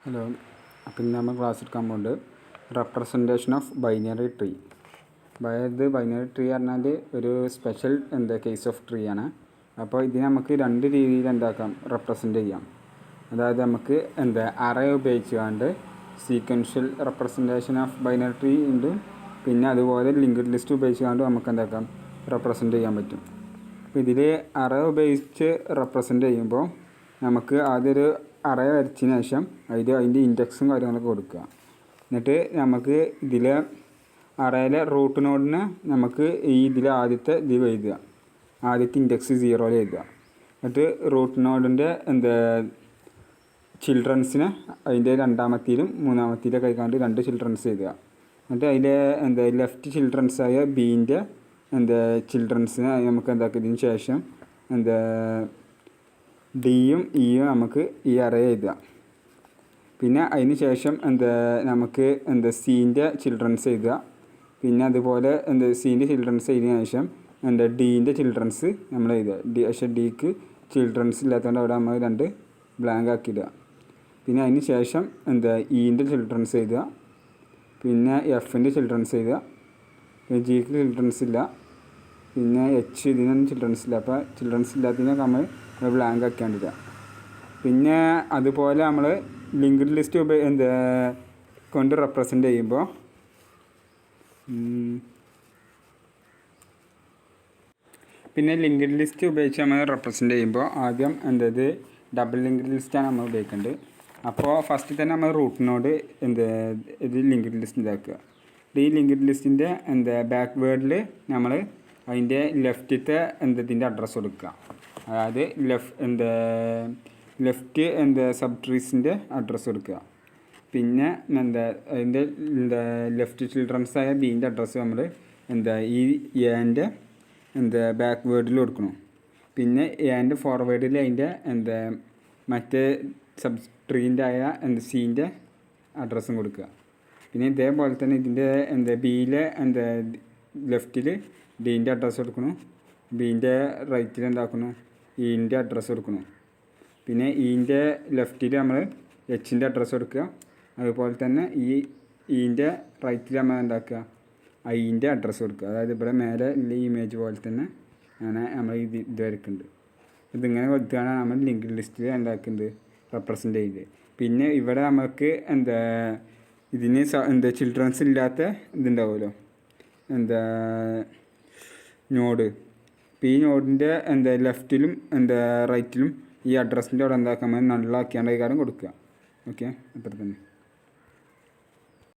Hello. അപ്പം ഇന്ന് നമ്മൾ ക്ലാസ് എടുക്കാൻ പോകുന്നത് റെപ്രസെൻറ്റേഷൻ ഓഫ് ബൈനറി ട്രീ. അതായത് ബൈനറി ട്രീ പറഞ്ഞാൽ ഒരു സ്പെഷ്യൽ കേസ് ഓഫ് ട്രീ ആണ്. അപ്പോൾ ഇതിനെ നമുക്ക് രണ്ട് രീതിയിൽ റെപ്രസെൻറ്റ് ചെയ്യാം. അതായത് നമുക്ക് അറേ ഉപയോഗിച്ചുകൊണ്ട് sequential representation of binary tree ഉണ്ട്. പിന്നെ അതുപോലെ ലിങ്ക്ഡ് ലിസ്റ്റ് ഉപയോഗിച്ചുകൊണ്ട് നമുക്ക് റെപ്രസെൻറ്റ് ചെയ്യാൻ പറ്റും. അപ്പോൾ ഇതിൽ അറേ ഉപയോഗിച്ച് റെപ്രസെൻറ്റ് ചെയ്യുമ്പോൾ നമുക്ക് ആദ്യം അറേ വരച്ചതിന് ശേഷം അതിൻ്റെ ഇൻഡെക്സും കാര്യങ്ങളൊക്കെ കൊടുക്കുക. എന്നിട്ട് നമുക്ക് ഇതിൽ അറേയിലെ റൂട്ട് നോഡിനെ നമുക്ക് ഇതിൽ ആദ്യത്തെ എഴുതുക. ആദ്യത്തെ ഇൻഡെക്സ് 0 എഴുതുക. എന്നിട്ട് റൂട്ട് നോഡിൻ്റെ ചിൽഡ്രൻസിനെ അതിൻ്റെ രണ്ടാമത്തേലും മൂന്നാമത്തേലൊക്കെ ആയിക്കാണ്ട് രണ്ട് ചിൽഡ്രൻസ് എഴുതുക. എന്നിട്ട് അതിലെ ലെഫ്റ്റ് ചിൽഡ്രൻസായ ബീൻ്റെ ചിൽഡ്രൻസിനെ നമുക്ക് ഇതിന് ശേഷം ഡിയും ഇയും നമുക്ക് ഈ അറേ എഴുതുക. പിന്നെ അതിന് ശേഷം നമുക്ക് സീൻ്റെ ചിൽഡ്രൻസ് എഴുതുക. പിന്നെ അതുപോലെ സീൻ്റെ ചിൽഡ്രൻസ് എഴുതിയതിന് ശേഷം ഡീൻ്റെ ചിൽഡ്രൻസ് നമ്മൾ എഴുതുക. പക്ഷേ ഡിക്ക് ചിൽഡ്രൻസ് ഇല്ലാത്തതുകൊണ്ട് അവിടെ നമ്മൾ രണ്ട് ബ്ലാങ്ക് ആക്കിയിടുക. പിന്നെ അതിന് ശേഷം ഇൻ്റെ ചിൽഡ്രൻസ് എഴുതുക. പിന്നെ എഫിൻ്റെ ചിൽഡ്രൻസ് എഴുതുക. പിന്നെ ജിക്ക് ചിൽഡ്രൻസ് ഇല്ല. പിന്നെ എച്ച് ഇതിനൊന്നും ചിൽഡ്രൻസ് ഇല്ല. അപ്പോൾ ചിൽഡ്രൻസ് ഇല്ലാത്തതിനൊക്കെ നമ്മൾ ബ്ലാങ്ക് ആക്കിയാണ്ടിടുക. പിന്നെ അതുപോലെ നമ്മൾ ലിങ്ക്ഡ് ലിസ്റ്റ് കൊണ്ട് റെപ്രസെൻറ്റ് ചെയ്യുമ്പോൾ പിന്നെ ലിങ്ക്ഡ് ലിസ്റ്റ് ഉപയോഗിച്ച് നമ്മൾ റെപ്രസെൻറ്റ് ചെയ്യുമ്പോൾ ആദ്യം ഡബിൾ ലിങ്ക്ഡ് ലിസ്റ്റാണ് നമ്മൾ ഉപയോഗിക്കേണ്ടത്. അപ്പോൾ ഫസ്റ്റ് തന്നെ നമ്മൾ റൂട്ടിനോട് ഇത് ലിങ്ക്ഡ് ലിസ്റ്റ് ഇതാക്കുക. ഈ ലിങ്ക്ഡ് ലിസ്റ്റിൻ്റെ ബാക്ക്വേർഡിൽ നമ്മൾ അതിൻ്റെ ലെഫ്റ്റത്തെ ഇതിൻ്റെ അഡ്രസ്സ് കൊടുക്കുക. അതായത് ലെഫ്റ്റ് സബ് ട്രീസിൻ്റെ അഡ്രസ്സ് കൊടുക്കുക. പിന്നെ അതിൻ്റെ ലെഫ്റ്റ് ചിൽഡ്രൻസായ ബീൻ്റെ അഡ്രസ്സ് നമ്മൾ ഈ എൻ്റെ ബാക്ക്വേർഡിൽ കൊടുക്കണം. പിന്നെ എൻ്റെ ഫോർവേഡിൽ അതിൻ്റെ മറ്റേ സബ് ട്രീൻ്റെ ആയ സീൻ്റെ അഡ്രസ്സും കൊടുക്കുക. പിന്നെ ഇതേപോലെ തന്നെ ഇതിൻ്റെ ബിയിലെ ലെഫ്റ്റിൽ ഡീൻ്റെ അഡ്രസ്സ് കൊടുക്കണം. ബീൻ്റെ റൈറ്റിൽ ഇൻ്റെ അഡ്രസ്സ് കൊടുക്കണം. പിന്നെ ഇൻ്റെ ലെഫ്റ്റിൽ നമ്മൾ എച്ചിൻ്റെ അഡ്രസ്സ് കൊടുക്കുക. അതുപോലെ തന്നെ ഇൻ്റെ റൈറ്റിൽ നമ്മൾ ഐൻ്റെ അഡ്രസ്സ് കൊടുക്കുക. അതായത് ഇവിടെ മേലെ ഉള്ള ഇമേജ് പോലെ തന്നെ അങ്ങനെ നമ്മൾ ഇത് വരയ്ക്കുന്നുണ്ട്. ഇതിങ്ങനെ കൊടുത്താണ് നമ്മൾ ലിങ്ക്ഡ് ലിസ്റ്റിൽ റെപ്രസെൻറ്റ് ചെയ്യുന്നത്. പിന്നെ ഇവിടെ നമുക്ക് ഇതിന് ചിൽഡ്രൻസ് ഇല്ലാത്ത ഇതുണ്ടാവുമല്ലോ നോഡ്. ഇപ്പോൾ ഈ നോഡിൻ്റെ ലെഫ്റ്റിലും റൈറ്റിലും ഈ അഡ്രസ്സിൻ്റെ അവിടെ നമ്മൾ നള്ളാക്കിയാണ്ട് കാര്യം കൊടുക്കുക. ഓക്കെ, അത്ര തന്നെ.